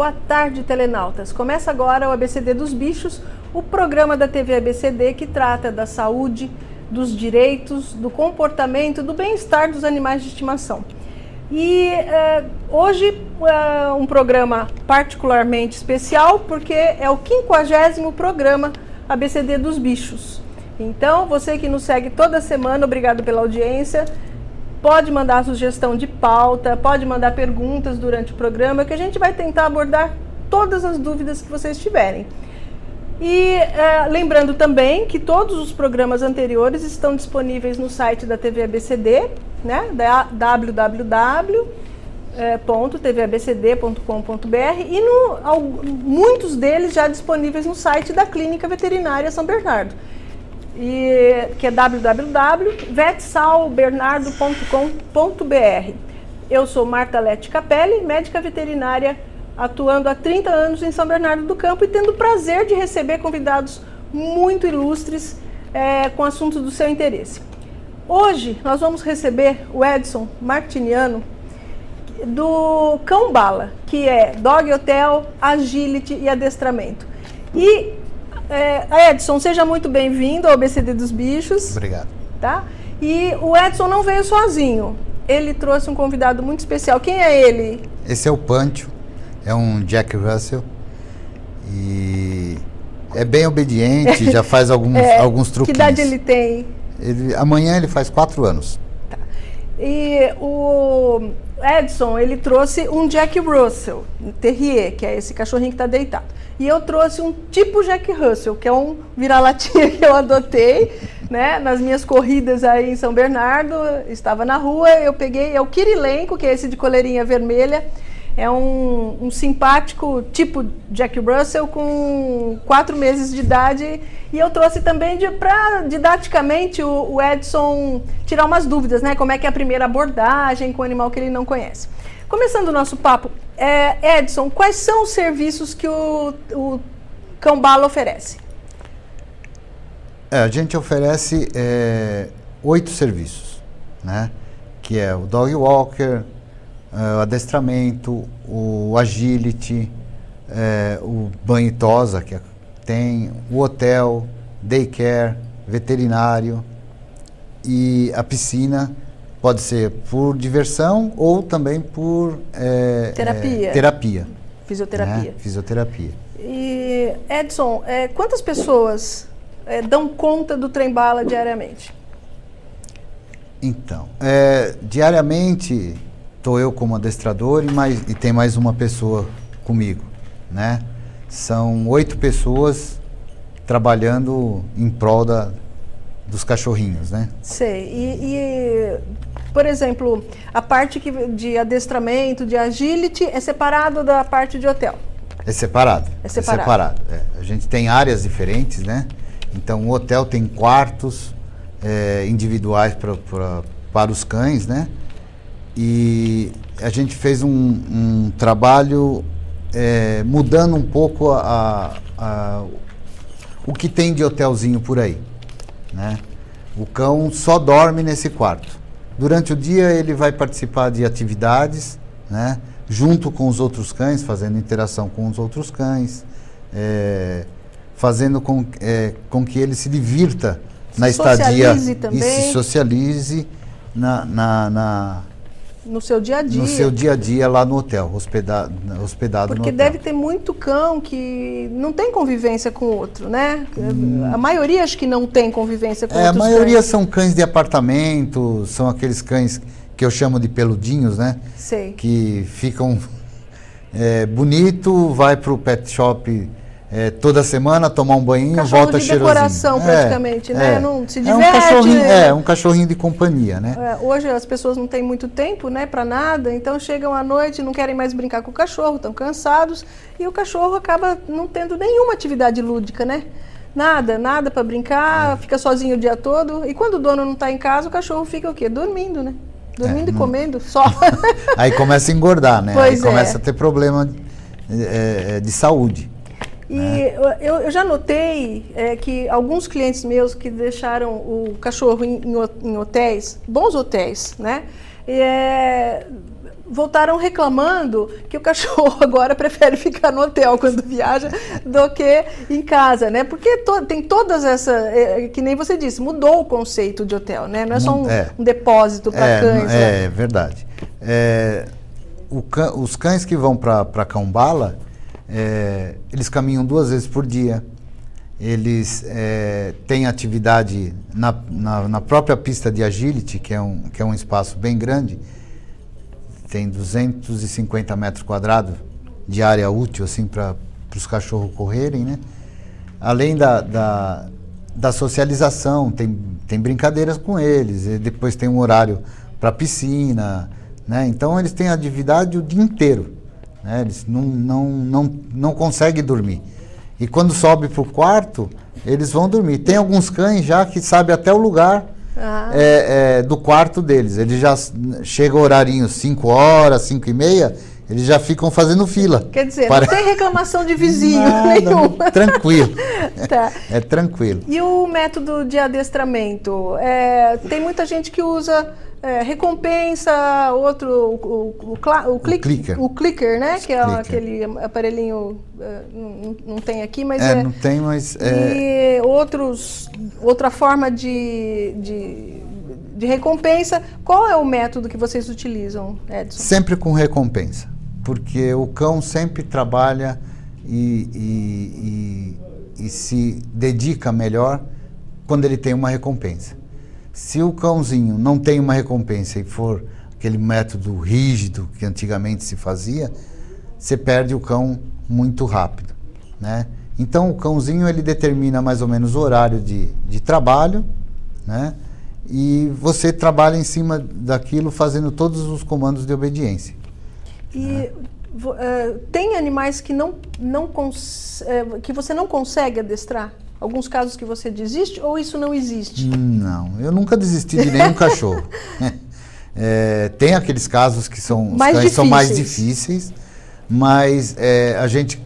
Boa tarde, telenautas. Começa agora o ABCD dos Bichos, o programa da TV ABCD que trata da saúde, dos direitos, do comportamento, do bem-estar dos animais de estimação. E hoje um programa particularmente especial, porque é o 50º programa ABCD dos Bichos. Então, você que nos segue toda semana, obrigado pela audiência. Pode mandar sugestão de pauta, pode mandar perguntas durante o programa, que a gente vai tentar abordar todas as dúvidas que vocês tiverem. E lembrando também que todos os programas anteriores estão disponíveis no site da TV ABCD, né, www.tvabcd.com.br, e muitos deles já disponíveis no site da Clínica Veterinária São Bernardo, que é www.vetsalbernardo.com.br. Eu sou Marta Lete Capelli, médica veterinária, atuando há 30 anos em São Bernardo do Campo e tendo o prazer de receber convidados muito ilustres com assuntos do seu interesse. Hoje nós vamos receber o Edson Martiniano, do Cão Bala, que é Dog Hotel, Agility e Adestramento. E Edson, seja muito bem-vindo ao ABCD dos Bichos. Obrigado. Tá? E o Edson não veio sozinho, ele trouxe um convidado muito especial. Quem é ele? Esse é o Pancho, é um Jack Russell e é bem obediente, já faz alguns truquinhos. Que idade ele tem? Amanhã ele faz 4 anos. Tá. E o Edson, ele trouxe um Jack Russell, um Terrier, que é esse cachorrinho que está deitado. E eu trouxe um tipo Jack Russell, que é um vira-latinha que eu adotei, né, nas minhas corridas aí em São Bernardo. Estava na rua, eu peguei, é o Kirilenko, que é esse de coleirinha vermelha. É um simpático tipo Jack Russell com 4 meses de idade. E eu trouxe também para didaticamente o Edson tirar umas dúvidas, né? Como é que é a primeira abordagem com um animal que ele não conhece. Começando o nosso papo, Edson, quais são os serviços que o Cão Bala oferece? A gente oferece 8 serviços, né? Que é o Dog Walker, o adestramento, o Agility, o banho e tosa, que tem o hotel, daycare, veterinário e a piscina. Pode ser por diversão ou também por terapia. Fisioterapia. Né? Fisioterapia. E, Edson, quantas pessoas dão conta do trem bala diariamente? Então, diariamente estou eu como adestrador e tem mais uma pessoa comigo, né? São 8 pessoas trabalhando em prol dos cachorrinhos, né? Sei. Por exemplo, a parte de adestramento, de agility, é separado da parte de hotel? É separado. É separado. A gente tem áreas diferentes, né? Então, o hotel tem quartos individuais para os cães, né? E a gente fez um trabalho mudando um pouco o que tem de hotelzinho por aí, né? O cão só dorme nesse quarto. Durante o dia ele vai participar de atividades, né? Junto com os outros cães, fazendo interação com os outros cães, fazendo com que ele se divirta na estadia também. E se socialize no seu dia a dia. No seu dia a dia lá no hotel, hospedado no hotel. Porque deve ter muito cão que não tem convivência com o outro, né? A maioria acho que não tem convivência com outros cães. A maioria são cães de apartamento, são aqueles cães que eu chamo de peludinhos, né? Sei. Que ficam bonito, vai pro pet shop toda semana tomar um banhinho, cachorro volta de cheirosinho. Decoração praticamente, né? Não se diverte. Um cachorrinho de companhia, né? Hoje as pessoas não têm muito tempo, né, para nada, então chegam à noite, não querem mais brincar com o cachorro, estão cansados, e o cachorro acaba não tendo nenhuma atividade lúdica, né? Nada para brincar, fica sozinho o dia todo, e quando o dono não está em casa, o cachorro fica o quê? Dormindo, né? Dormindo e comendo só. Aí começa a engordar, né? Pois aí começa a ter problema de saúde. E eu já notei que alguns clientes meus que deixaram o cachorro em hotéis, bons hotéis, né? voltaram reclamando que o cachorro agora prefere ficar no hotel quando viaja do que em casa, né? Porque tem todas essas, que nem você disse, mudou o conceito de hotel, né? Não é só um depósito para cães. É verdade. Os cães que vão para Cão-Bala, eles caminham 2 vezes por dia. Eles têm atividade na própria pista de agility, que é um espaço bem grande. Tem 250 metros quadrados de área útil assim, para os cachorros correrem, né? Além da socialização, tem brincadeiras com eles, e depois tem um horário para piscina, né? Então eles têm atividade o dia inteiro, né? Eles não conseguem dormir. E quando sobe para o quarto, eles vão dormir. Tem alguns cães já que sabem até o lugar do quarto deles. Eles já chegam o horarinho 5 horas, 5h30, eles já ficam fazendo fila. Quer dizer, não tem reclamação de vizinho nenhum. Tranquilo. Tá. É tranquilo. E o método de adestramento? Tem muita gente que usa recompensa, outro, o clicker, né? Que é aquele aparelhinho, não tem aqui, mas não tem, mas... E outra forma de recompensa. Qual é o método que vocês utilizam, Edson? Sempre com recompensa, porque o cão sempre trabalha e se dedica melhor quando ele tem uma recompensa. Se o cãozinho não tem uma recompensa e for aquele método rígido que antigamente se fazia, você perde o cão muito rápido, né? Então o cãozinho ele determina mais ou menos o horário de trabalho, né? E você trabalha em cima daquilo fazendo todos os comandos de obediência. E tem animais que que você não consegue adestrar? Alguns casos que você desiste ou isso não existe? Não, eu nunca desisti de nenhum cachorro. Tem aqueles casos que são mais difíceis, mas a gente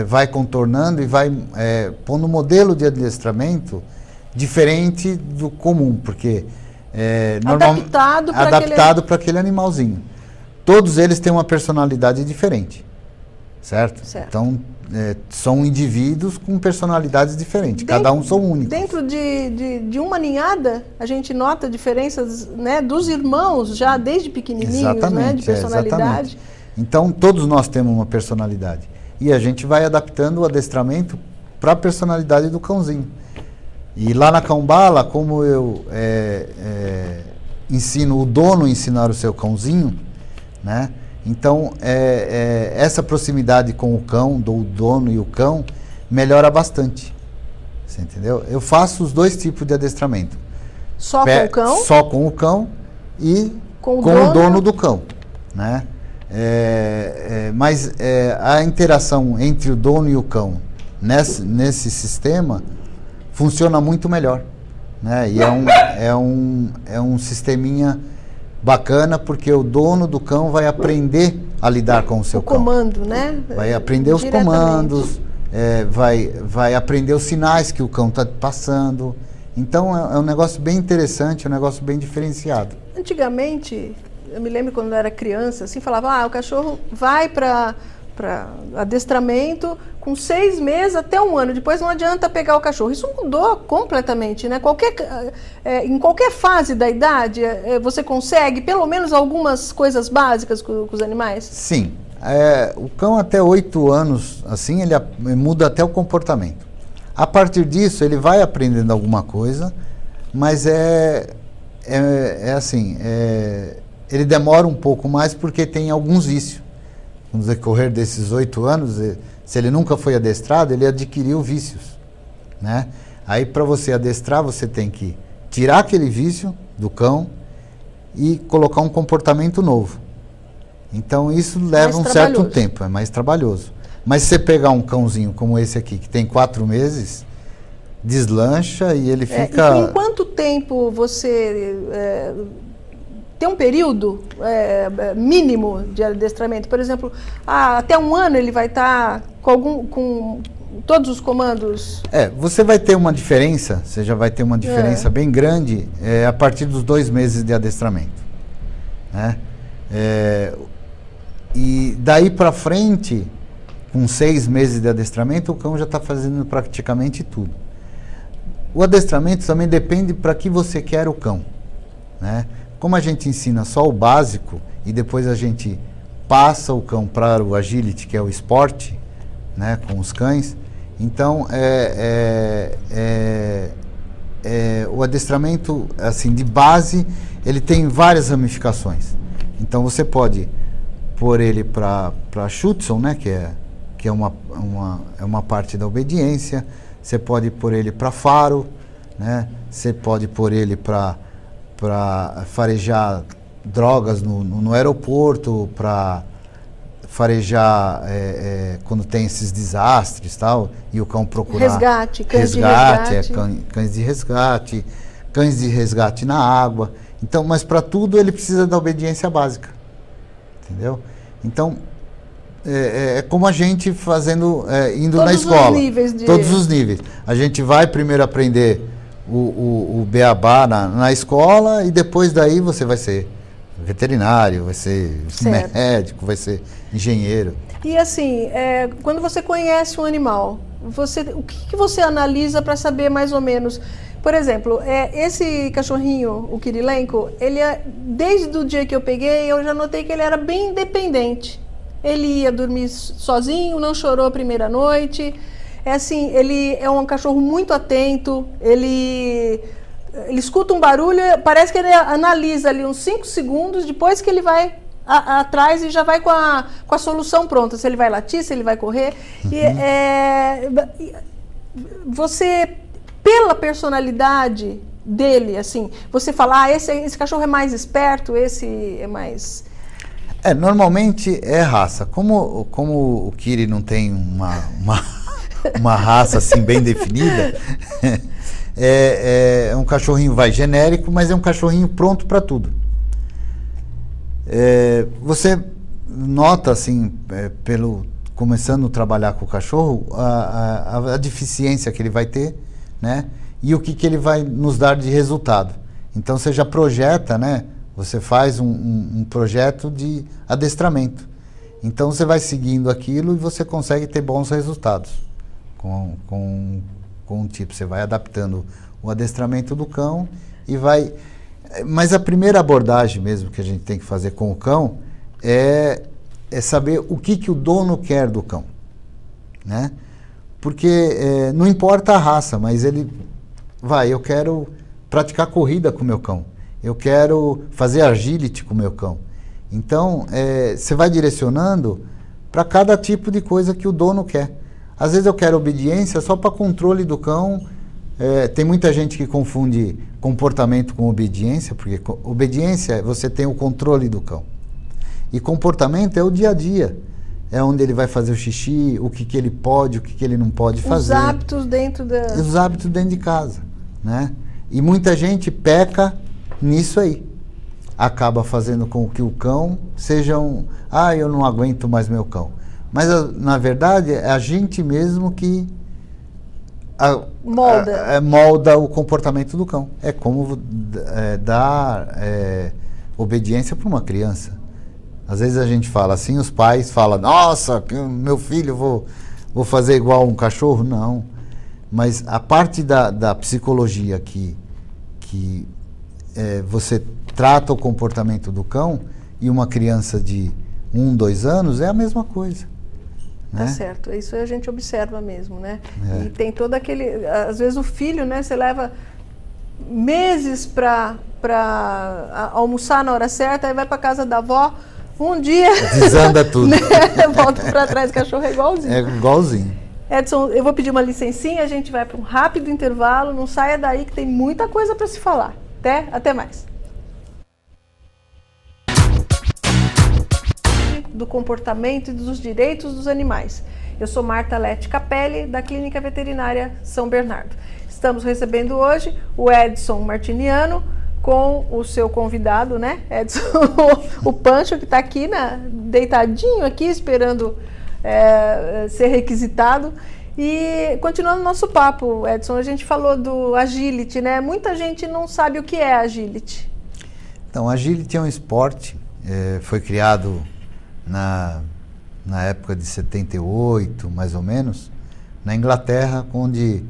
vai contornando e vai pondo um modelo de adestramento diferente do comum, porque adaptado para aquele animalzinho. Todos eles têm uma personalidade diferente, certo? Então, são indivíduos com personalidades diferentes, cada um são únicos. Dentro de uma ninhada, a gente nota diferenças, né, dos irmãos já desde pequenininhos, né, de personalidade. Então, todos nós temos uma personalidade. E a gente vai adaptando o adestramento para a personalidade do cãozinho. E lá na Cão-Bala, como eu ensino o dono a ensinar o seu cãozinho, né? Então, essa proximidade com o cão, do dono e o cão, melhora bastante. Você entendeu? Eu faço os 2 tipos de adestramento. Só com o cão? Só com o cão e com o dono do cão, né? Mas a interação entre o dono e o cão nesse sistema funciona muito melhor, né? E é um sisteminha bacana, porque o dono do cão vai aprender a lidar com o seu cão. O comando, né? Vai aprender os comandos, vai aprender os sinais que o cão está passando. Então é um negócio bem interessante, é um negócio bem diferenciado. Antigamente, eu me lembro quando eu era criança, assim, falava, o cachorro vai para adestramento com 6 meses até 1 ano, depois não adianta pegar o cachorro. Isso mudou completamente, né? Em qualquer fase da idade, você consegue pelo menos algumas coisas básicas com os animais? Sim. O cão até 8 anos, assim, ele muda até o comportamento. A partir disso, ele vai aprendendo alguma coisa, mas ele demora um pouco mais porque tem alguns vícios. No decorrer desses 8 anos, se ele nunca foi adestrado, ele adquiriu vícios, né? Aí, para você adestrar, você tem que tirar aquele vício do cão e colocar um comportamento novo. Então, isso leva um certo tempo, é mais trabalhoso. Mas se você pegar um cãozinho como esse aqui, que tem 4 meses, deslancha e ele fica... E em quanto tempo você... tem um período mínimo de adestramento? Por exemplo, até 1 ano ele vai estar com todos os comandos? Você vai ter uma diferença, você já vai ter uma diferença bem grande a partir dos 2 meses de adestramento, né? E daí para frente, com 6 meses de adestramento, o cão já está fazendo praticamente tudo. O adestramento também depende para que você quer o cão, né? Como a gente ensina só o básico e depois a gente passa o cão para o agility, que é o esporte, né, com os cães, então o adestramento assim de base ele tem várias ramificações. Então você pode pôr ele para Schutzhund, né, que é uma parte da obediência. Você pode pôr ele para faro, né? Você pode pôr ele para farejar drogas no aeroporto, para farejar quando tem esses desastres tal, e o cão procurar resgate, cães de resgate, cães de resgate na água. Então, mas para tudo ele precisa da obediência básica, entendeu? Então é como a gente fazendo indo na escola, todos os níveis. A gente vai primeiro aprender o beabá na escola e depois daí você vai ser veterinário, vai ser médico, vai ser engenheiro. E assim, quando você conhece um animal, o que você analisa para saber mais ou menos? Por exemplo, esse cachorrinho, o Kirilenko, desde o dia que eu peguei, eu já notei que ele era bem independente. Ele ia dormir sozinho, não chorou a primeira noite. Assim, ele é um cachorro muito atento, ele escuta um barulho, parece que ele analisa ali uns 5 segundos, depois que ele vai atrás e já vai com a solução pronta, se ele vai latir, se ele vai correr. Você, pela personalidade dele, assim, você fala, esse cachorro é mais esperto, esse é mais... Normalmente é raça. Como o Kiri não tem uma raça assim bem definida, é um cachorrinho genérico, mas é um cachorrinho pronto para tudo. Você nota assim, começando a trabalhar com o cachorro, a deficiência que ele vai ter, né? E o que ele vai nos dar de resultado. Então você já projeta, né? Você faz um projeto de adestramento. Então você vai seguindo aquilo e você consegue ter bons resultados com o tipo. Você vai adaptando o adestramento do cão e vai... Mas a primeira abordagem mesmo que a gente tem que fazer com o cão é saber o que o dono quer do cão, né? Porque não importa a raça, mas eu quero praticar corrida com o meu cão. Eu quero fazer agility com o meu cão. Então, você vai direcionando para cada tipo de coisa que o dono quer. Às vezes eu quero obediência só para controle do cão. Tem muita gente que confunde comportamento com obediência, porque obediência você tem o controle do cão. E comportamento é o dia a dia. É onde ele vai fazer o xixi, o que ele pode, o que ele não pode fazer. Os hábitos dentro de casa, né? E muita gente peca nisso aí. Acaba fazendo com que o cão seja eu não aguento mais meu cão. Mas, na verdade, é a gente mesmo que molda o comportamento do cão. É como dar obediência para uma criança. Às vezes a gente fala assim, os pais falam, nossa, meu filho, vou fazer igual um cachorro. Não. Mas a parte da psicologia que você trata o comportamento do cão e uma criança de 1, 2 anos é a mesma coisa. Tá, né? Certo, isso a gente observa mesmo, né? E tem todo aquele... Às vezes o filho, né? Você leva meses para almoçar na hora certa, aí vai para casa da avó, um dia... Desanda tudo. Né? Volta para trás, o cachorro é igualzinho. É igualzinho. Edson, eu vou pedir uma licencinha, a gente vai para um rápido intervalo, não saia daí que tem muita coisa para se falar. Até mais. Do comportamento e dos direitos dos animais. Eu sou Marta Lete Capelli, da Clínica Veterinária São Bernardo. Estamos recebendo hoje o Edson Martiniano com o seu convidado, né, Edson? O Pancho, que está aqui, deitadinho aqui, esperando ser requisitado. E continuando nosso papo, Edson, a gente falou do agility, né? Muita gente não sabe o que é agility. Então, agility é um esporte foi criado na época de 78, mais ou menos, na Inglaterra, onde,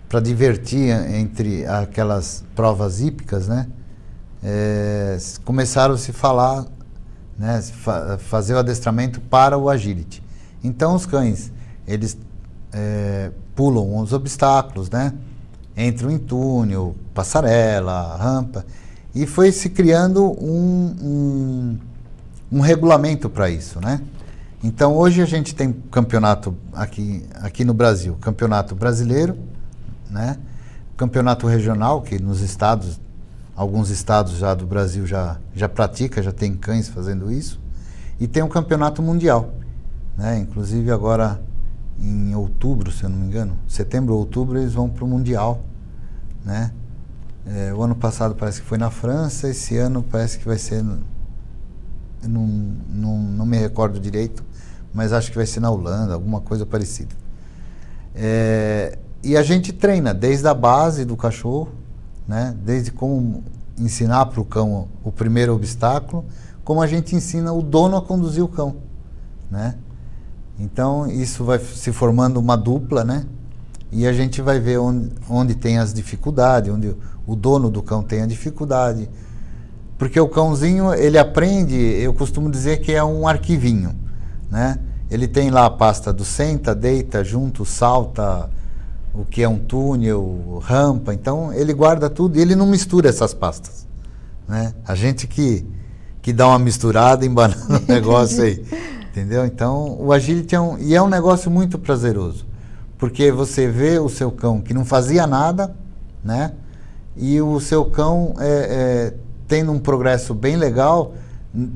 para divertir entre aquelas provas hípicas, né, começaram a se falar, né, fazer o adestramento para o agility. Então os cães, eles pulam os obstáculos, né, entram em túnel, passarela, rampa, e foi se criando um regulamento para isso, né? Então hoje a gente tem campeonato aqui no Brasil, campeonato brasileiro, né? Campeonato regional, que nos estados, alguns estados já do Brasil já pratica, já tem cães fazendo isso, e tem um campeonato mundial, né? Inclusive agora em outubro, se eu não me engano, setembro ou outubro, eles vão para o mundial, né? O ano passado parece que foi na França, esse ano parece que vai ser, não me recordo direito, mas acho que vai ser na Holanda, alguma coisa parecida. E a gente treina desde a base do cachorro, né? Desde como ensinar para o cão o primeiro obstáculo, como a gente ensina o dono a conduzir o cão, né? Então isso vai se formando uma dupla, né? E a gente vai ver onde tem as dificuldades, onde o dono do cão tem a dificuldade. Porque o cãozinho, ele aprende, eu costumo dizer que é um arquivinho, né? Ele tem lá a pasta do senta, deita, junto, salta, o que é um túnel, rampa. Então ele guarda tudo e ele não mistura essas pastas, né? A gente que dá uma misturada, embanando o negócio aí, entendeu? Então o agility é um negócio muito prazeroso. Porque você vê o seu cão que não fazia nada, né? E o seu cão tendo um progresso bem legal,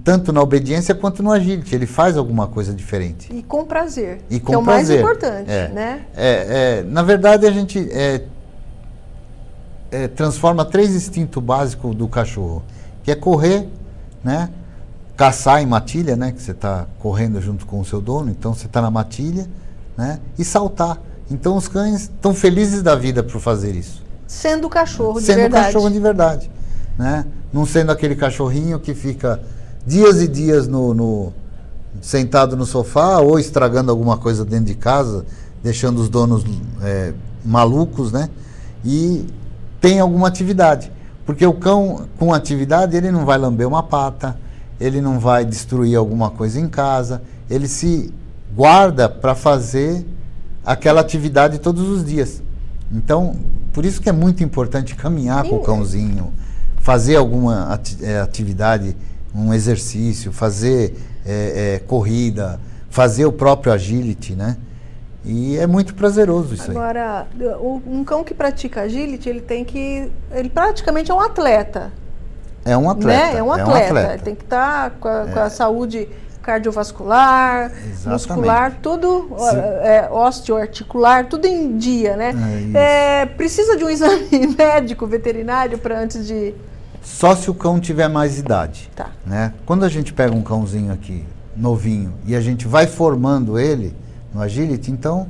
tanto na obediência quanto no agility. Ele faz alguma coisa diferente. E com prazer. E com que é o prazer. mais importante, né? Na verdade, a gente transforma 3 instintos básicos do cachorro, que é correr, né? Caçar em matilha, né? Que você está correndo junto com o seu dono, então você está na matilha, né? E saltar. Então os cães estão felizes da vida por fazer isso. Sendo cachorro de verdade. Sendo cachorro de verdade, né? Não sendo aquele cachorrinho que fica dias e dias sentado no sofá ou estragando alguma coisa dentro de casa, deixando os donos malucos, né? E tem alguma atividade. Porque o cão com atividade, ele não vai lamber uma pata, ele não vai destruir alguma coisa em casa, ele se guarda para fazer aquela atividade todos os dias. Então, por isso que é muito importante caminhar com o cãozinho, fazer alguma atividade, um exercício, fazer corrida, fazer o próprio agility, né? E é muito prazeroso isso aí. Agora, um cão que pratica agility, ele praticamente é um atleta. É um atleta. Né? É um atleta. Ele tem que estar com a saúde cardiovascular, exatamente, muscular, tudo, osteoarticular, tudo em dia, né? Precisa de um exame médico, veterinário, para antes de... Só se o cão tiver mais idade. Tá. Né? Quando a gente pega um cãozinho aqui, novinho, e a gente vai formando ele no agility, então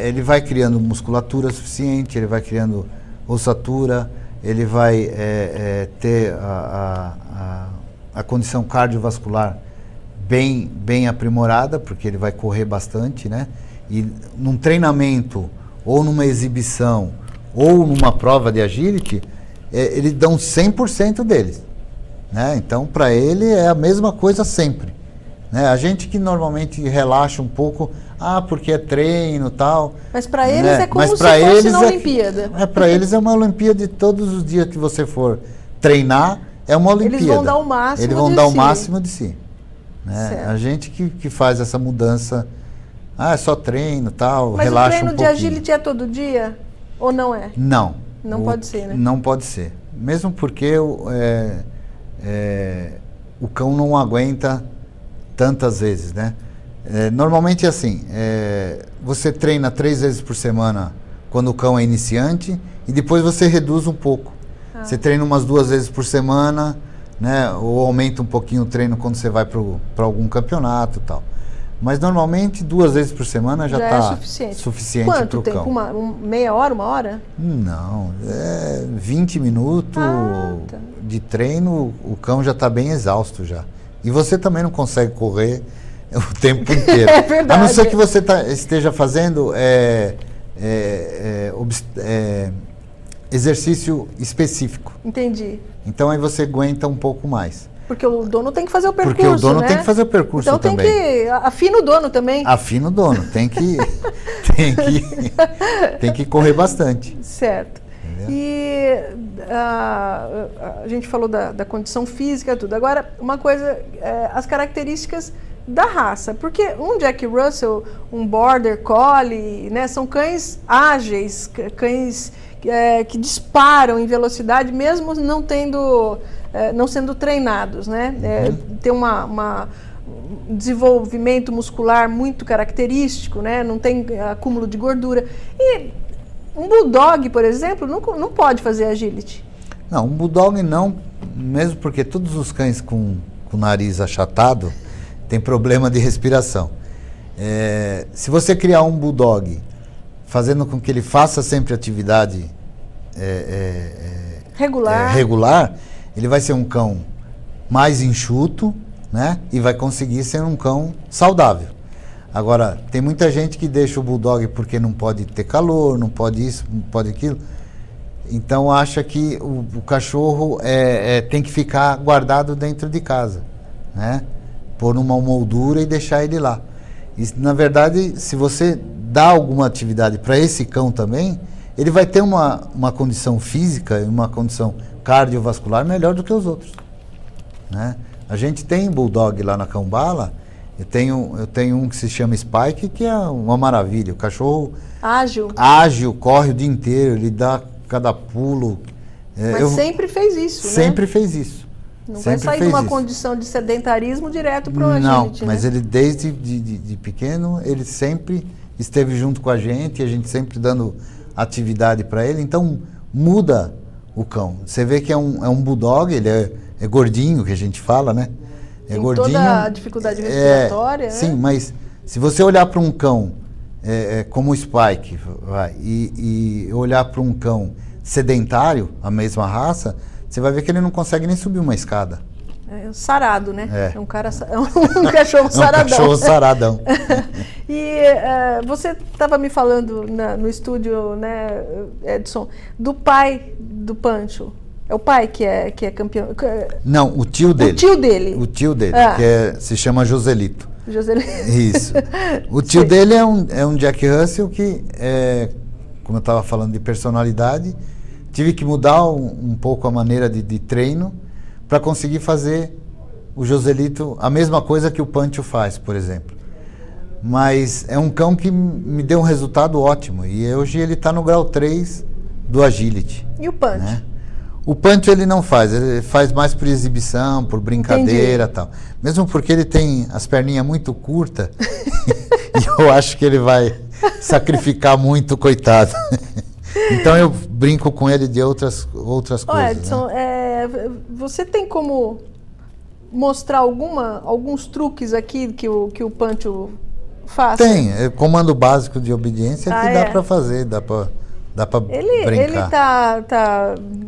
ele vai criando musculatura suficiente, ele vai criando ossatura, ele vai ter a condição cardiovascular bem aprimorada, porque ele vai correr bastante, né? E num treinamento, ou numa exibição, ou numa prova de agility, eles dão 100% deles, né? Então, para ele é a mesma coisa sempre, né? A gente que normalmente relaxa um pouco, porque é treino e tal. Mas para eles é como se fosse na Olimpíada. Para eles é uma Olimpíada de todos os dias que você for treinar, é uma Olimpíada. Eles vão dar o máximo Eles vão dar o máximo de si. Né? A gente que faz essa mudança, é só treino e tal, mas relaxa um pouquinho. Mas o treino de agility é todo dia? Ou não é? Não. Não pode ser, né? Não pode ser. Mesmo porque o cão não aguenta tantas vezes, né? Normalmente é assim, você treina 3 vezes por semana quando o cão é iniciante e depois você reduz um pouco. Você treina umas 2 vezes por semana, né? Ou aumenta um pouquinho o treino quando você vai para algum campeonato e tal. Mas normalmente 2 vezes por semana já está suficiente para o cão. Quanto tempo? Meia hora, 1 hora? Não, 20 minutos de treino, o cão já está bem exausto já. E você também não consegue correr o tempo inteiro. É verdade. A não ser que você esteja fazendo exercício específico. Entendi. Então aí você aguenta um pouco mais. Porque o dono tem que fazer o percurso, Porque o dono né? tem que fazer o percurso então também. Então tem que... Afina o dono também. Afina o dono. Tem que correr bastante. Certo. Entendeu? E a gente falou da condição física, tudo. Agora, uma coisa, as características da raça. Porque um Jack Russell, um Border Collie, né, são cães ágeis, cães que disparam em velocidade, mesmo não sendo treinados, né? Tem um desenvolvimento muscular muito característico, né? Não tem acúmulo de gordura. E um Bulldog, por exemplo, não pode fazer agility. Não, um Bulldog não, mesmo porque todos os cães com o nariz achatado têm problema de respiração. Se você criar um Bulldog fazendo com que ele faça sempre atividade regular, ele vai ser um cão mais enxuto, né? E vai conseguir ser um cão saudável. Agora, tem muita gente que deixa o Bulldog porque não pode ter calor, não pode isso, não pode aquilo. Então acha que o cachorro tem que ficar guardado dentro de casa, né? Pôr numa moldura e deixar ele lá. E, na verdade, se você dá alguma atividade para esse cão também, ele vai ter uma condição física e uma condição cardiovascular melhor do que os outros, né? A gente tem Bulldog lá na Cão Bala. Eu tenho um que se chama Spike, que é uma maravilha. O cachorro ágil, corre o dia inteiro, ele dá cada pulo. Mas sempre fez isso, né? Sempre fez isso. Não vai sair de uma condição de sedentarismo direto para o agility, Não, mas né? ele desde de pequeno, ele sempre esteve junto com a gente sempre dando atividade para ele. Então muda o cão. Você vê que é um Bulldog, ele é gordinho, que a gente fala, né? Tem gordinho, toda a dificuldade respiratória, né? Sim, mas se você olhar para um cão como o Spike e olhar para um cão sedentário, a mesma raça, você vai ver que ele não consegue nem subir uma escada. Sarado, né? É um cachorro saradão. Um cachorro saradão. E você estava me falando no estúdio, né, Edson, do pai do Pancho. É o pai que é campeão? Não, o tio dele. O tio dele, que se chama Joselito. Isso. O tio dele é um Jack Russell que, como eu estava falando de personalidade, tive que mudar um pouco a maneira de treino para conseguir fazer o Joselito a mesma coisa que o Pancho faz, por exemplo. Mas é um cão que me deu um resultado ótimo. E hoje ele está no grau 3 do Agility. E o Pancho? Né? O Pancho ele não faz, ele faz mais por exibição, por brincadeira e tal. Mesmo porque ele tem as perninhas muito curtas e eu acho que ele vai sacrificar muito, coitado. Então eu brinco com ele de outras coisas. Edson, né? Você tem como mostrar alguns truques aqui que o Pancho faz? Tem, comando básico de obediência que dá para fazer, dá para brincar.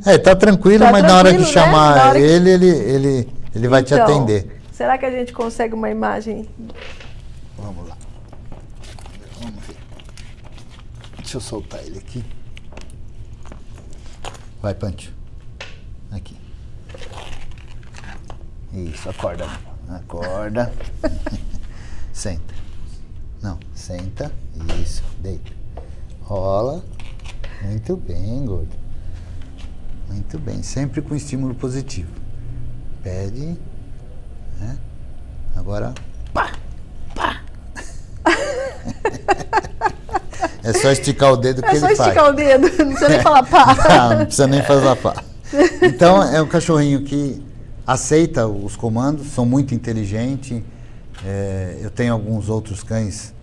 Ele tá tranquilo, mas na hora que chamar, né? ele vai te atender. Será que a gente consegue uma imagem? Vamos lá. Vamos ver. Deixa eu soltar ele aqui. Vai, Pancho. Aqui. Isso, acorda. Acorda. Senta. Não, senta. Isso, deita. Rola. Muito bem, gordo. Muito bem. Sempre com estímulo positivo. Pede. Né? Agora, pá! Pá! É só esticar o dedo que ele faz. É só esticar o dedo, não precisa nem falar pá. Não precisa nem fazer pá. Então, é um cachorrinho que aceita os comandos, são muito inteligentes. Eu tenho alguns outros cães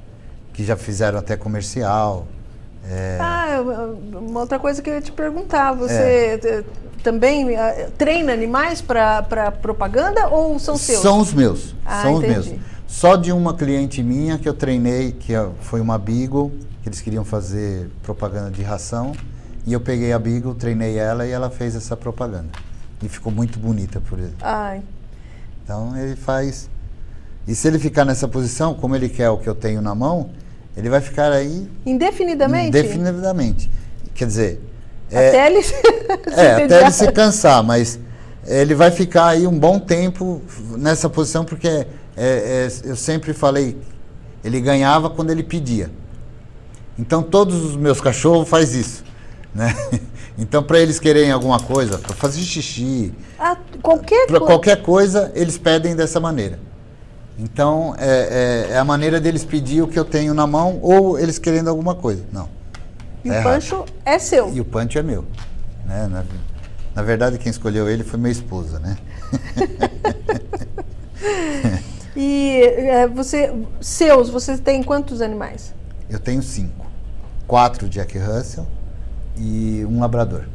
que já fizeram até comercial. Uma outra coisa que eu ia te perguntar, você também treina animais para propaganda ou são seus? São os meus, são os meus. Só de uma cliente minha que eu treinei, que foi uma Beagle, que eles queriam fazer propaganda de ração. E eu peguei a Beagle, treinei ela e ela fez essa propaganda. E ficou muito bonita por ele. Ai. Então ele faz... E se ele ficar nessa posição, como ele quer o que eu tenho na mão, ele vai ficar aí... Indefinidamente? Indefinidamente. Quer dizer... Até ele até ele se cansar, mas ele vai ficar aí um bom tempo nessa posição, porque eu sempre falei, ele ganhava quando ele pedia. Então todos os meus cachorros fazem isso, né? Então para eles quererem alguma coisa, para fazer xixi, qualquer coisa, eles pedem dessa maneira. Então é a maneira deles pedir o que eu tenho na mão, ou eles querendo alguma coisa. Não. E o Pancho é seu. E o Pancho é meu, né? Na verdade, quem escolheu ele foi minha esposa, né? E você tem quantos animais? Eu tenho 5. 4 Jack Russell e um labrador.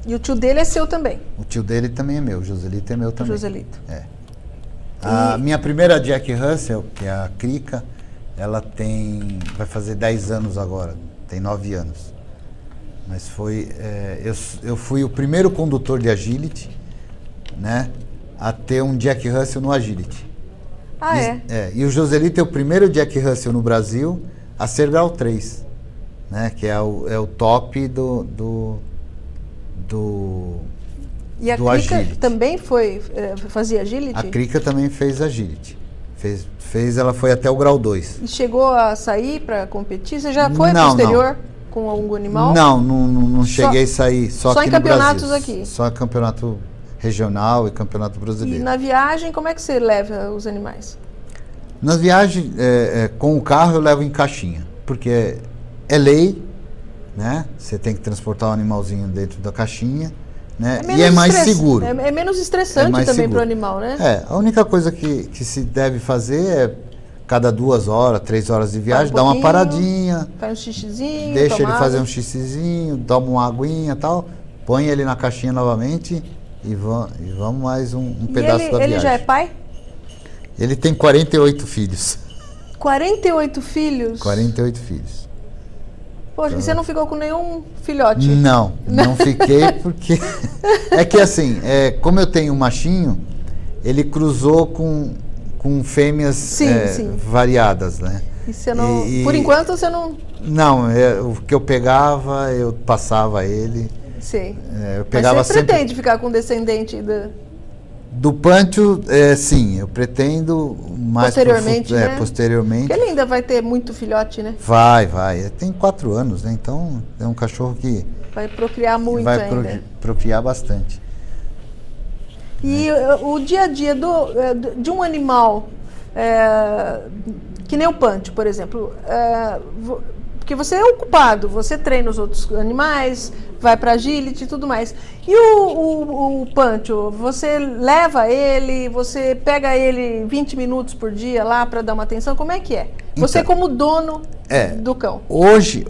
E o tio dele é seu também? O tio dele também é meu, o Joselito é meu também. O Joselito. É. A minha primeira Jack Russell, que é a Krika, ela vai fazer 10 anos agora, tem 9 anos. Mas eu fui o primeiro condutor de agility, né, a ter um Jack Russell no agility. Ah, E o Joselito é o primeiro Jack Russell no Brasil a ser grau 3, né, que é o top do E a Krika também fazia agility? A Krika também fez agility. Ela foi até o grau 2. E chegou a sair para competir? Você já foi posterior com algum animal? Não cheguei a sair. Só aqui em campeonatos no Brasil. Aqui? Só campeonato regional e campeonato brasileiro. E na viagem, como é que você leva os animais? Nas viagens, com o carro eu levo em caixinha. Porque é lei, né? Você tem que transportar o animalzinho dentro da caixinha. Né? E é mais seguro. É menos estressante também para o animal, né? A única coisa que se deve fazer é cada 2 horas, 3 horas de viagem, dá uma paradinha. Faz um xixizinho. Deixa ele fazer um xixizinho, toma uma aguinha e tal, põe ele na caixinha novamente e vamos mais um pedaço da viagem. Ele já é pai? Ele tem 48 filhos. 48 filhos? 48 filhos. Poxa, você não ficou com nenhum filhote? Não fiquei porque... É que assim, como eu tenho um machinho, ele cruzou com fêmeas variadas, né? E você não... Por enquanto você não... Não, o que eu pegava, eu passava ele. Sim. Eu pegava. Mas você pretende ficar com descendente do Pancho? Sim, eu pretendo mais posteriormente, né? Posteriormente. Porque ele ainda vai ter muito filhote, né? Vai. Tem 4 anos, né? Então é um cachorro que vai procriar muito vai ainda. Vai procriar bastante. E o dia a dia de um animal, que nem o Pancho, por exemplo, porque você é ocupado, você treina os outros animais, vai para agility e tudo mais. E o Pancho, você leva ele, você pega ele 20 minutos por dia lá para dar uma atenção, como é que é? Você então, como dono do cão. Hoje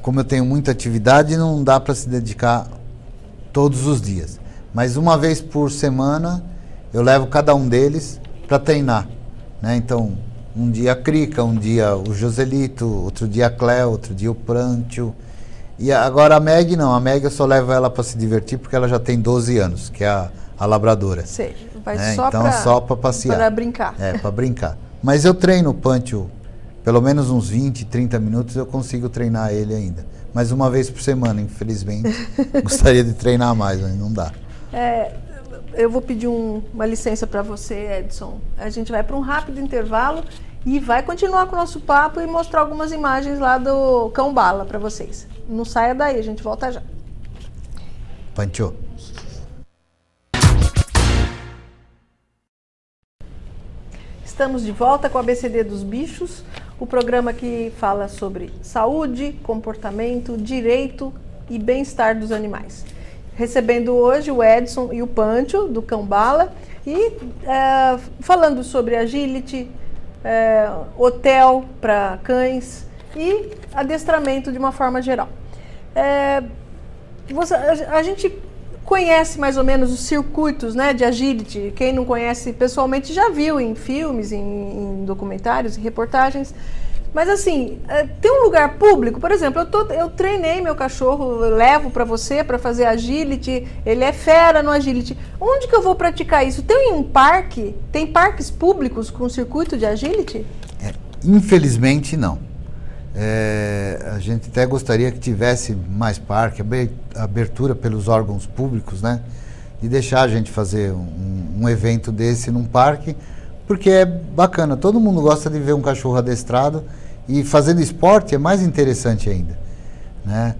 como eu tenho muita atividade, não dá para se dedicar todos os dias. Mas uma vez por semana eu levo cada um deles para treinar, né? Então, um dia a Krika, um dia o Joselito, outro dia a Cleo, outro dia o Pancho. E agora a Meg não, a Meg eu só levo ela para se divertir porque ela já tem 12 anos, que é a labradora. Sei, vai né? só então, só para passear. Para brincar. Para brincar. Mas eu treino o Pancho pelo menos uns 20, 30 minutos eu consigo treinar ele ainda. Mas uma vez por semana, infelizmente. Gostaria de treinar mais, mas não dá. Eu vou pedir uma licença para você, Edson. A gente vai para um rápido intervalo e vai continuar com o nosso papo e mostrar algumas imagens lá do Cão Bala para vocês. Não saia daí, a gente volta já. Pancho. Estamos de volta com a ABCD dos Bichos, o programa que fala sobre saúde, comportamento, direito e bem-estar dos animais. Recebendo hoje o Edson e o Pancho, do Cão Bala, e falando sobre agility, hotel para cães e adestramento de uma forma geral. A gente conhece mais ou menos os circuitos, né, de agility. Quem não conhece pessoalmente já viu em filmes, em documentários, em reportagens. Mas assim, tem um lugar público, por exemplo, eu treinei meu cachorro, eu levo para você para fazer agility, ele é fera no agility. Onde que eu vou praticar isso? Tem um parque? Tem parques públicos com circuito de agility? Infelizmente não. A gente até gostaria que tivesse mais parque, abertura pelos órgãos públicos, né? De deixar a gente fazer um evento desse num parque, porque é bacana, todo mundo gosta de ver um cachorro adestrado e fazendo esporte é mais interessante ainda, né?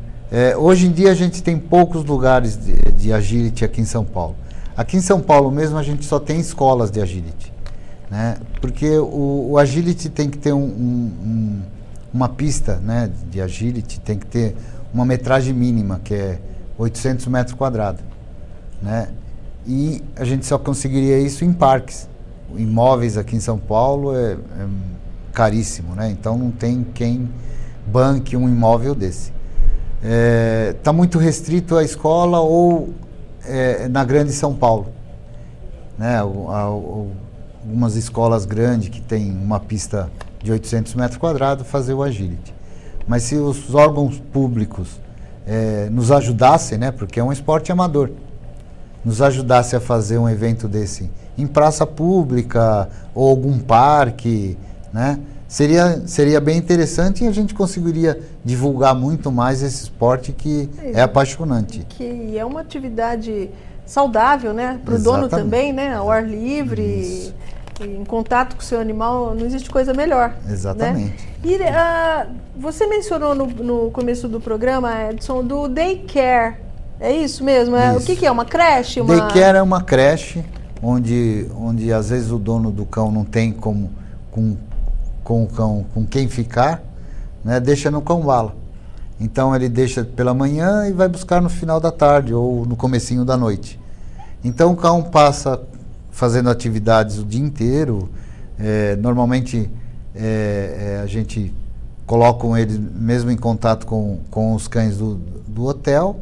Hoje em dia a gente tem poucos lugares de agility aqui em São Paulo. Aqui em São Paulo mesmo a gente só tem escolas de agility, né? Porque o agility tem que ter uma pista, né, de agility, tem que ter uma metragem mínima, que é 800 metros quadrados, né? E a gente só conseguiria isso em parques. Imóveis aqui em São Paulo é caríssimo, né? Então não tem quem banque um imóvel desse. Está muito restrito à escola ou na grande São Paulo, né? Algumas escolas grandes que tem uma pista de 800 metros quadrados fazer o agility. Mas se os órgãos públicos nos ajudassem, né? Porque é um esporte amador, nos ajudasse a fazer um evento desse em praça pública ou algum parque, né? Seria bem interessante e a gente conseguiria divulgar muito mais esse esporte que é apaixonante. Que é uma atividade saudável, né? Para o dono também, né? Ao ar livre, em contato com o seu animal, não existe coisa melhor. Exatamente. Né? E você mencionou no começo do programa, Edson, do daycare. É isso mesmo? Isso. O que é? Uma creche? Daycare é uma creche onde às vezes o dono do cão não tem com o cão com quem ficar, né? Deixa no cão-vala. Então ele deixa pela manhã e vai buscar no final da tarde ou no comecinho da noite. Então o cão passa fazendo atividades o dia inteiro. Normalmente a gente coloca ele mesmo em contato com os cães do hotel,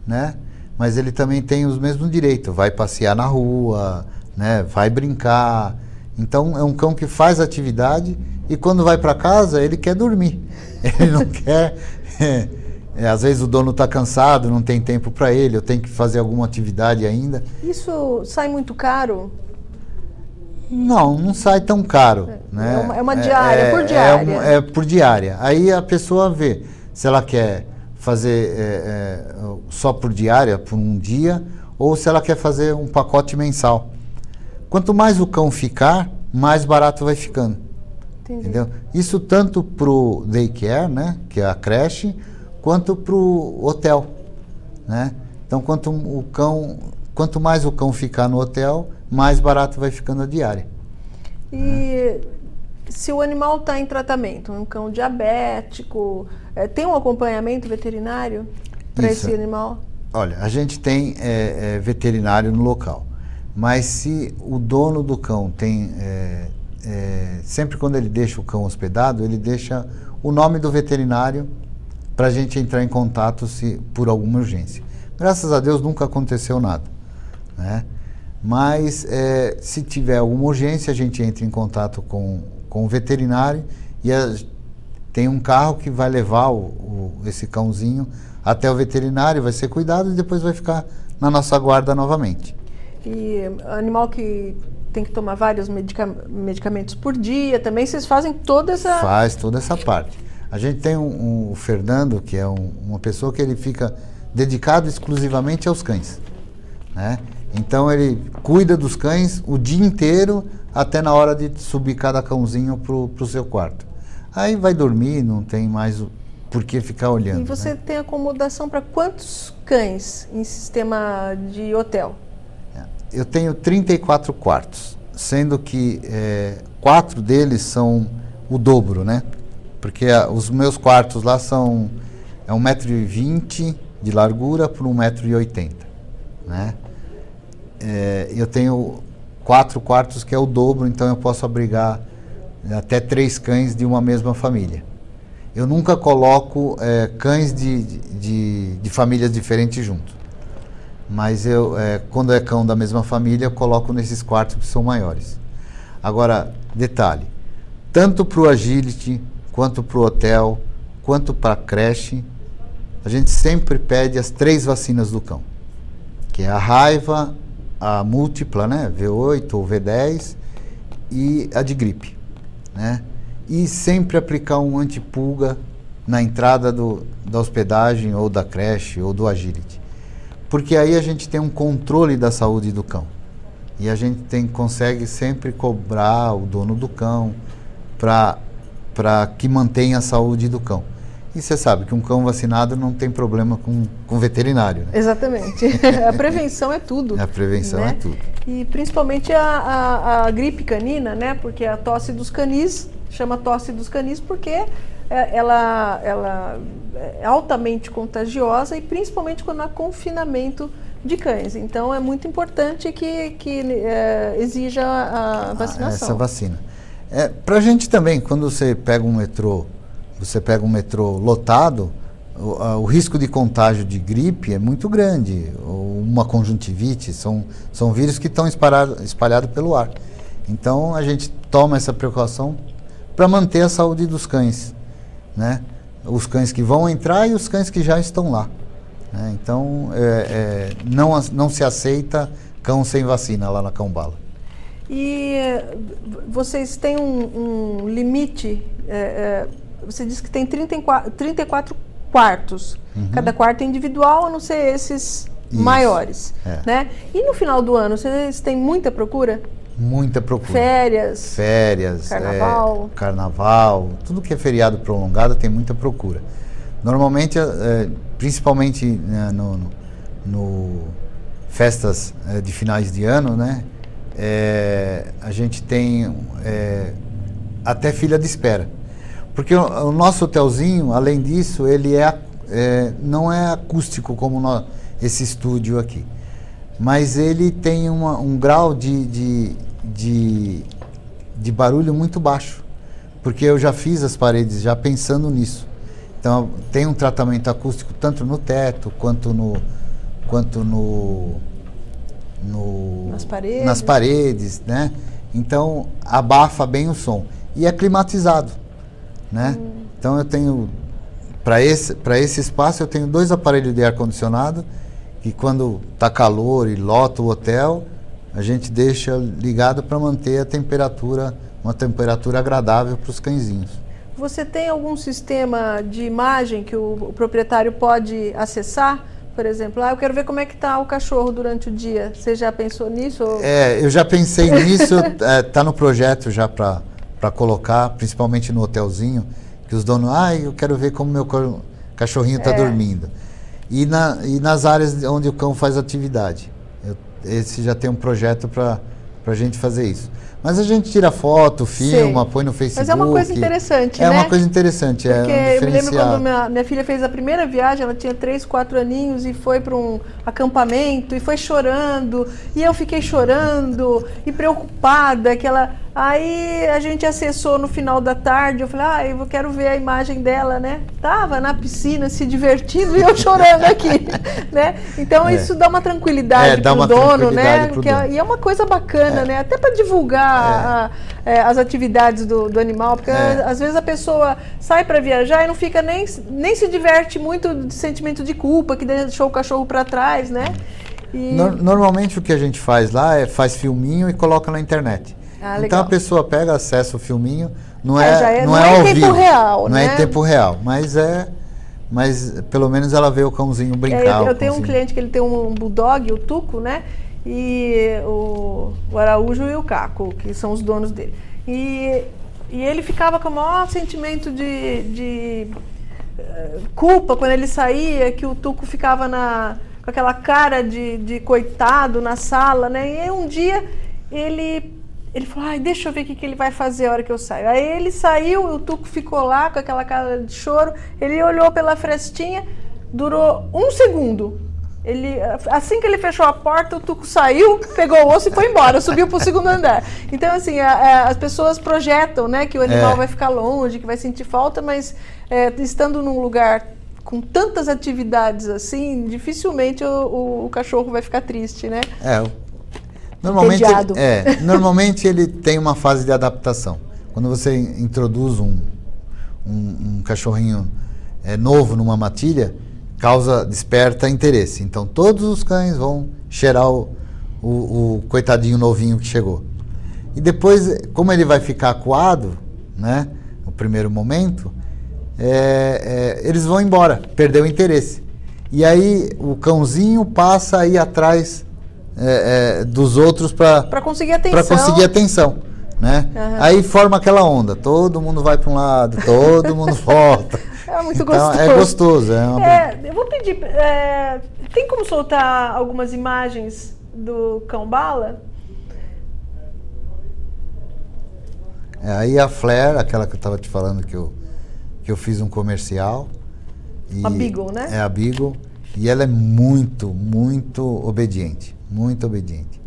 né? Mas ele também tem os mesmos direitos, vai passear na rua, né? Vai brincar. Então é um cão que faz atividade e quando vai para casa ele quer dormir. Ele não quer... às vezes o dono está cansado, não tem tempo para ele, eu tenho que fazer alguma atividade ainda. Isso sai muito caro? Não sai tão caro. Né? É uma diária, por diária. É por diária. Aí a pessoa vê se ela quer fazer só por diária, por um dia, ou se ela quer fazer um pacote mensal. Quanto mais o cão ficar, mais barato vai ficando. Entendi. Entendeu? Isso tanto para o daycare, né, que é a creche, quanto para o hotel, né? Então, quanto mais o cão ficar no hotel, mais barato vai ficando a diária. E se o animal está em tratamento, um cão diabético, tem um acompanhamento veterinário para esse animal? Olha, a gente tem veterinário no local, mas se o dono do cão tem... sempre quando ele deixa o cão hospedado, ele deixa o nome do veterinário para a gente entrar em contato por alguma urgência. Graças a Deus nunca aconteceu nada, né? Mas se tiver alguma urgência, a gente entra em contato com o veterinário e tem um carro que vai levar esse cãozinho até o veterinário, vai ser cuidado e depois vai ficar na nossa guarda novamente. E animal que tem que tomar vários medicamentos por dia também, vocês fazem toda essa... Faz toda essa parte. A gente tem o Fernando, que é uma pessoa que ele fica dedicado exclusivamente aos cães, né? Então ele cuida dos cães o dia inteiro, até na hora de subir cada cãozinho pro seu quarto. Aí vai dormir, não tem mais por que ficar olhando. E você tem acomodação para quantos cães em sistema de hotel? Eu tenho 34 quartos, sendo que 4 deles são o dobro, né? Porque os meus quartos lá são 1,20 m de largura por 1,80 m, né? Eu tenho 4 quartos que é o dobro, então eu posso abrigar até 3 cães de uma mesma família. Eu nunca coloco cães de famílias diferentes juntos, Mas eu, quando é cão da mesma família, eu coloco nesses quartos que são maiores. Agora, detalhe, tanto para o agility, quanto para o hotel, quanto para a creche, a gente sempre pede as 3 vacinas do cão, que é a raiva, a múltipla, né, V8 ou V10, e a de gripe, né? E sempre aplicar um antipulga na entrada da hospedagem, ou da creche, ou do agility. Porque aí a gente tem um controle da saúde do cão. E a gente consegue sempre cobrar o dono do cão para que mantenha a saúde do cão. E você sabe que um cão vacinado não tem problema com veterinário, né? Exatamente. A prevenção é tudo. A prevenção, né? É tudo. E principalmente a gripe canina, né? Porque a tosse dos canis, chama tosse dos canis porque ela é altamente contagiosa, e principalmente quando há confinamento de cães. Então é muito importante que exija a vacinação. Essa vacina. Para a gente também, quando você pega um metrô lotado, o risco de contágio de gripe é muito grande, ou uma conjuntivite, são vírus que estão espalhados pelo ar. Então a gente toma essa precaução para manter a saúde dos cães, né? Os cães que vão entrar e os cães que já estão lá, né? Então não se aceita cão sem vacina lá na Cão Bala. E vocês têm um limite, você disse que tem 34 quartos, cada quarto é individual, a não ser esses maiores, né? E no final do ano, vocês têm muita procura? Muita procura. Férias, carnaval, tudo que é feriado prolongado tem muita procura. Normalmente, principalmente no festas de finais de ano, né? A gente tem até fila de espera. Porque o nosso hotelzinho, além disso, ele não é acústico como esse estúdio aqui. Mas ele tem um grau de barulho muito baixo. Porque eu já fiz as paredes já pensando nisso. Então tem um tratamento acústico tanto no teto quanto nas paredes, né? Então abafa bem o som. E é climatizado, né? Então eu tenho, para esse espaço, eu tenho 2 aparelhos de ar-condicionado, que quando está calor e lota o hotel, a gente deixa ligado para manter uma temperatura agradável para os cãezinhos. Você tem algum sistema de imagem que o proprietário pode acessar? Por exemplo, eu quero ver como é que está o cachorro durante o dia. Você já pensou nisso? Eu já pensei nisso, está no projeto já para colocar, principalmente no hotelzinho, que os donos, eu quero ver como meu cachorrinho está dormindo. E nas áreas onde o cão faz atividade. Esse já tem um projeto para a gente fazer isso. Mas a gente tira foto, filma, põe no Facebook. Mas é uma coisa interessante, né? É uma coisa interessante, porque um eu me lembro quando minha filha fez a primeira viagem, ela tinha 3, 4 aninhos e foi para um acampamento e foi chorando. E eu fiquei chorando e preocupada. Aí a gente acessou no final da tarde, eu falei, eu quero ver a imagem dela, né? Tava na piscina se divertindo e eu chorando aqui, né? Então isso dá uma tranquilidade pro dono, né? E é uma coisa bacana, né? Até para divulgar as atividades do animal, porque às vezes a pessoa sai para viajar e não fica nem se diverte muito de sentimento de culpa, que deixou o cachorro para trás, né? Normalmente o que a gente faz lá faz filminho e coloca na internet. Então a pessoa pega, acessa o filminho, não é ao vivo, real, não é em tempo real, mas pelo menos ela vê o cãozinho brincar. Eu tenho um cliente que ele tem um bulldog, o Tuco, né? E o Araújo e o Caco, que são os donos dele. E ele ficava com o maior sentimento de culpa quando ele saía, que o Tuco ficava com aquela cara de coitado na sala, né? E aí um dia ele falou, deixa eu ver o que ele vai fazer a hora que eu saio. Aí ele saiu, o Tuco ficou lá com aquela cara de choro, ele olhou pela frestinha, durou 1 segundo. Assim que ele fechou a porta, o Tuco saiu, pegou o osso e foi embora, subiu para o 2º andar. Então, assim, as pessoas projetam, né, que o animal vai ficar longe, que vai sentir falta, mas estando num lugar com tantas atividades assim, dificilmente o cachorro vai ficar triste, né? Normalmente ele tem uma fase de adaptação. Quando você introduz um cachorrinho novo numa matilha, desperta interesse. Então todos os cães vão cheirar o coitadinho novinho que chegou. E depois, como ele vai ficar acuado, né, no primeiro momento, eles vão embora, perdeu o interesse. E aí o cãozinho passa a ir atrás dos outros para conseguir atenção. Né? Uhum. Aí forma aquela onda, todo mundo vai para um lado, todo mundo volta. É muito gostoso. É gostoso. Eu vou pedir, tem como soltar algumas imagens do cão bala? Aí a Flair, aquela que eu estava te falando que eu fiz um comercial. A Beagle, né? É a Beagle. E ela é muito, muito obediente. Muito obediente.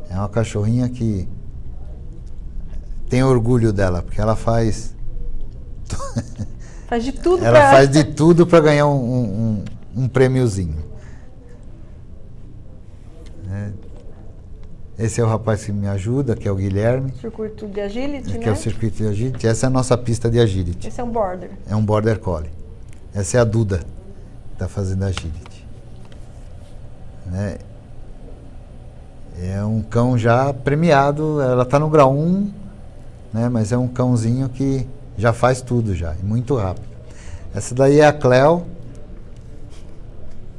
É uma cachorrinha que tem orgulho dela, porque ela faz... Faz de tudo ela faz de tudo para ganhar um prêmiozinho. Esse é o rapaz que me ajuda, que é o Guilherme. Circuito de Agility, né? Que é o circuito de Agility. Essa é a nossa pista de Agility. Esse é um Border. É um Border Collie. Essa é a Duda, que está fazendo Agility. É um cão já premiado, ela está no grau 1, né? Mas é um cãozinho que já faz tudo já, e muito rápido. Essa daí é a Cleo,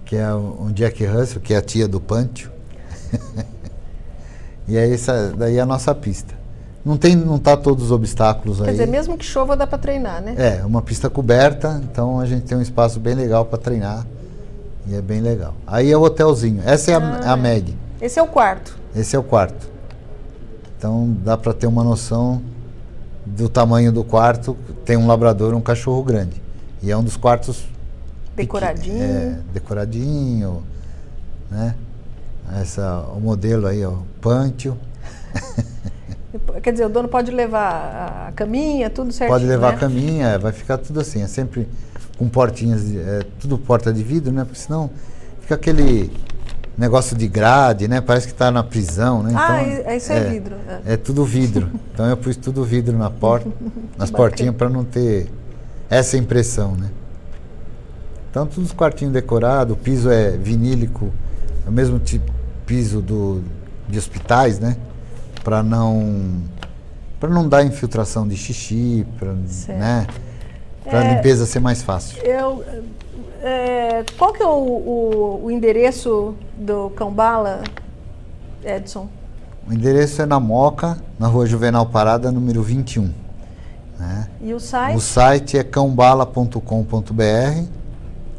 que é um Jack Russell, que é a tia do Pantio. E aí essa daí é a nossa pista. Não tá todos os obstáculos aí. Quer dizer, mesmo que chova dá para treinar, né? É, uma pista coberta, então a gente tem um espaço bem legal para treinar. E é bem legal. Aí é o hotelzinho. Essa é a Meg. Esse é o quarto. Esse é o quarto. Então dá para ter uma noção do tamanho do quarto. Tem um labrador, um cachorro grande. E é um dos quartos decoradinho. Decoradinho, né? O modelo aí, ó, Pantio. Quer dizer, o dono pode levar a caminha, tudo certinho, pode levar, né? A caminha, vai ficar tudo assim, é sempre com portinhas, tudo porta de vidro, né? Porque senão fica aquele negócio de grade, né? Parece que está na prisão, né? Então, isso é vidro. É tudo vidro. Então eu pus tudo vidro na porta, nas portinhas, para não ter essa impressão, né? Então todos os quartinhos decorados, o piso é vinílico, é o mesmo tipo piso de hospitais, né? Para não dar infiltração de xixi, né? Para a limpeza ser mais fácil. Qual que é o endereço do Cão Bala, Edson? O endereço é na Moca, na Rua Juvenal Parada, número 21. Né? E o site? O site é cãobala.com.br,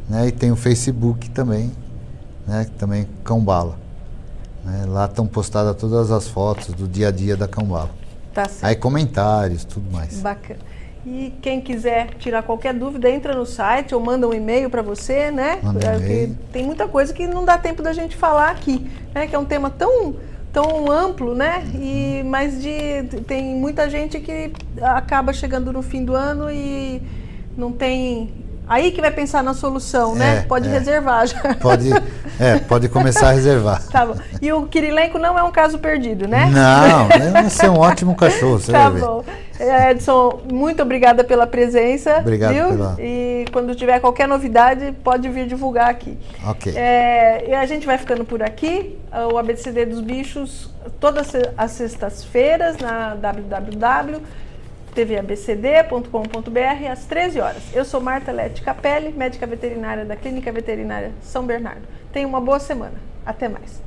né? E tem o Facebook também, né? Também Cão Bala. Né? Lá estão postadas todas as fotos do dia a dia da Cão Bala. Tá certo. Aí comentários, tudo mais. Bacana. E quem quiser tirar qualquer dúvida, entra no site ou manda um e-mail para você, né? Tem muita coisa que não dá tempo da gente falar aqui, né? Que é um tema tão amplo, né? Mas tem muita gente que acaba chegando no fim do ano e não tem... Aí que vai pensar na solução, né? Pode reservar já. Pode começar a reservar. Tá bom. E o Kirilenko não é um caso perdido, né? Não, vai ser um ótimo cachorro, você vai ver. Tá bom. Edson, muito obrigada pela presença. Obrigado. E quando tiver qualquer novidade, pode vir divulgar aqui. Ok. E a gente vai ficando por aqui. O ABCD dos Bichos, todas as sextas-feiras, na www.tvabcd.com.br, às 13 horas. Eu sou Marta Lete Capelli, médica veterinária da Clínica Veterinária São Bernardo. Tenha uma boa semana. Até mais.